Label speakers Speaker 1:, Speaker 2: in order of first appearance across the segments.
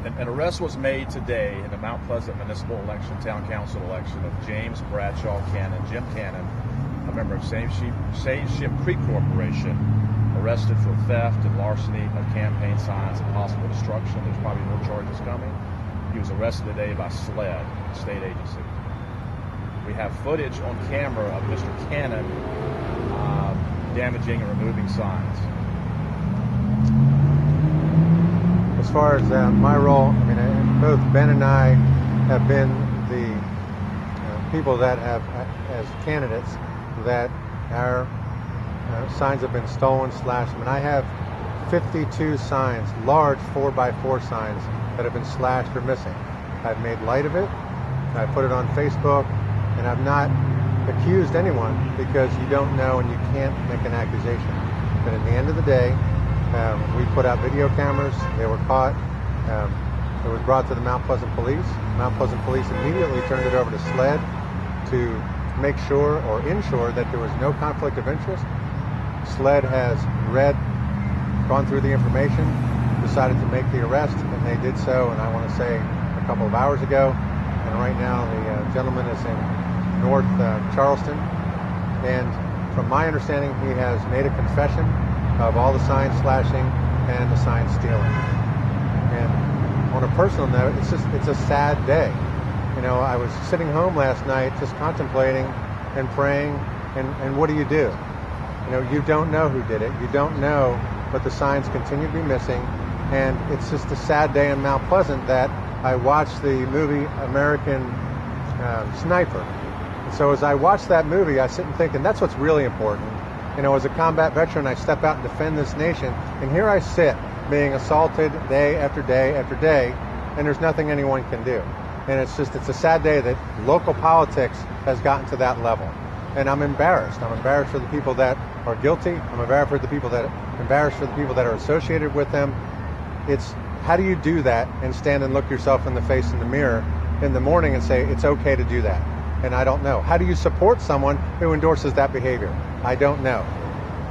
Speaker 1: An arrest was made today in the Mount Pleasant municipal election, town council election, of James Bradshaw Cannon, Jim Cannon, a member of Sage Ship Creek Corporation, arrested for theft and larceny of campaign signs and possible destruction. There's probably more charges coming. He was arrested today by SLED, a state agency. We have footage on camera of Mr. Cannon damaging and removing signs.
Speaker 2: As far as my role, I mean, both Ben and I have been the people that have, as candidates, that our signs have been stolen, slashed. I mean, I have 52 signs, large 4x4 signs that have been slashed or missing. I've made light of it. I put it on Facebook, and I've not accused anyone because you don't know and you can't make an accusation. But at the end of the day, we put out video cameras. They were caught. It was brought to the Mount Pleasant Police. Mount Pleasant Police immediately turned it over to SLED to make sure or ensure that there was no conflict of interest. SLED has gone through the information, decided to make the arrest, and they did so, and I want to say a couple of hours ago. And right now the gentleman is in North Charleston. And from my understanding, he has made a confession of all the sign slashing and the sign stealing. And on a personal note, it's a sad day. You know, I was sitting home last night just contemplating and praying, and what do? You know, you don't know who did it. You don't know, but the signs continue to be missing. And it's just a sad day in Mount Pleasant that I watched the movie American Sniper. And so as I watched that movie, I sit and think, and that's what's really important. You know, as a combat veteran, I step out and defend this nation, and here I sit being assaulted day after day after day, and there's nothing anyone can do. And it's a sad day that local politics has gotten to that level. And I'm embarrassed. I'm embarrassed for the people that are guilty. I'm embarrassed for the people that are associated with them. It's how do you do that and stand and look yourself in the face in the mirror in the morning and say it's okay to do that? And I don't know. How do you support someone who endorses that behavior? I don't know.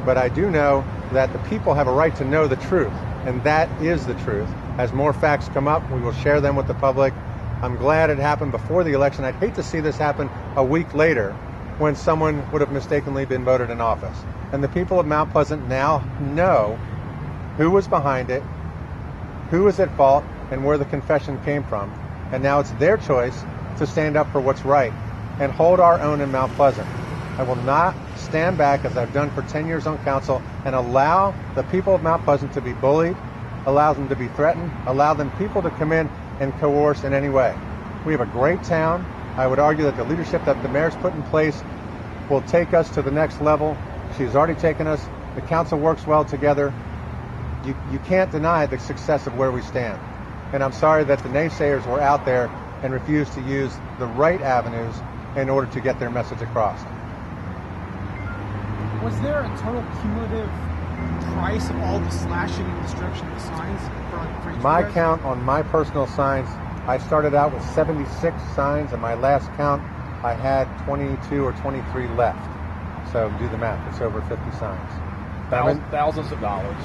Speaker 2: But I do know that the people have a right to know the truth, and that is the truth. As more facts come up, we will share them with the public. I'm glad it happened before the election. I'd hate to see this happen a week later when someone would have mistakenly been voted in office. And the people of Mount Pleasant now know who was behind it, who was at fault, and where the confession came from. And now it's their choice to stand up for what's right and hold our own in Mount Pleasant. I will not stand back, as I've done for 10 years on council, and allow the people of Mount Pleasant to be bullied, allow them to be threatened, allow them people to come in and coerce in any way. We have a great town. I would argue that the leadership that the mayor's put in place will take us to the next level. She's already taken us. The council works well together. You can't deny the success of where we stand. And I'm sorry that the naysayers were out there and refused to use the right avenues in order to get their message across.
Speaker 3: Was there a total cumulative price of all the slashing and destruction of the signs for each
Speaker 2: My count on my personal signs, I started out with 76 signs, and my last count, I had 22 or 23 left. So do the math. It's over 50 signs.
Speaker 1: Thousands of dollars.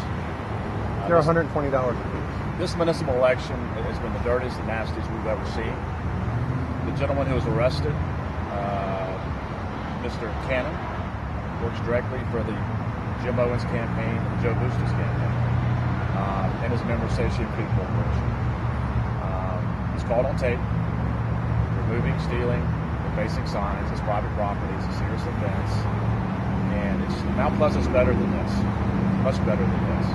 Speaker 2: They're $120 a piece.
Speaker 1: This municipal election has been the dirtiest and nastiest we've ever seen. The gentleman who was arrested, Mr. Cannon, works directly for the Jim Owens campaign and the Joe Bustos campaign, and is a member of Sage Ship Creek Corporation. He's caught on tape, removing, stealing, defacing signs. It's private property. It's a serious offense. And Mount Pleasant's better than this, much better than this.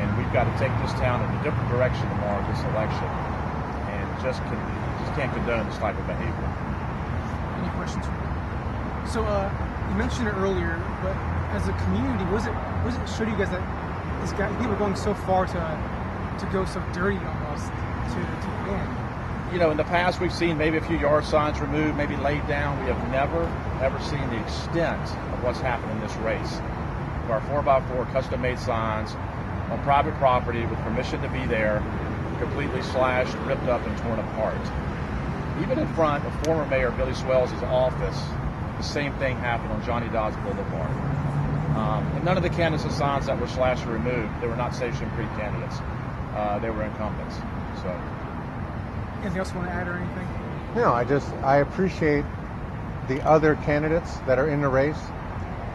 Speaker 1: And we've got to take this town in a different direction tomorrow, this election, and just can't condone this type of behavior.
Speaker 3: Any questions? So you mentioned it earlier, but as a community, was it show you guys that people are going so far to go so dirty almost to win?
Speaker 1: You know, in the past we've seen maybe a few yard signs removed, maybe laid down. We have never, ever seen the extent of what's happened in this race. Our 4x4 custom-made signs on private property with permission to be there, completely slashed, ripped up, and torn apart. Even in front of former Mayor Billy Swells' office, the same thing happened on Johnny Dodds Boulevard. And none of the candidates and signs that were slashed or removed, they were not Sage Ship Creek candidates. they were incumbents. So,
Speaker 3: Anything else you want to add or anything?
Speaker 2: No, I appreciate the other candidates that are in the race.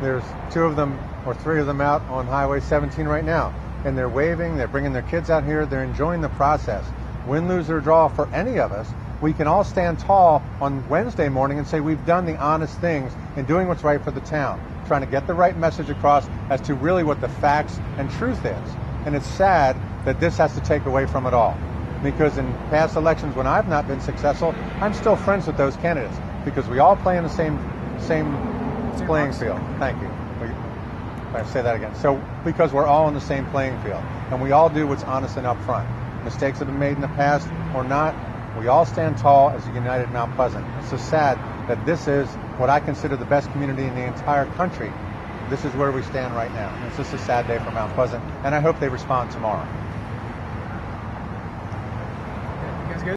Speaker 2: There's 2 of them or 3 of them out on Highway 17 right now, and they're waving, they're bringing their kids out here, they're enjoying the process. Win, lose, or draw for any of us, we can all stand tall on Wednesday morning and say we've done the honest things and doing what's right for the town, trying to get the right message across as to really what the facts and truth is. And it's sad that this has to take away from it all. Because in past elections when I've not been successful, I'm still friends with those candidates because we all play in the same playing field. Thank you. I say that again. So because we're all in the same playing field and we all do what's honest and upfront. Mistakes have been made in the past or not, we all stand tall as a united Mount Pleasant. It's so sad that this is what I consider the best community in the entire country. This is where we stand right now. It's just a sad day for Mount Pleasant, and I hope they respond tomorrow.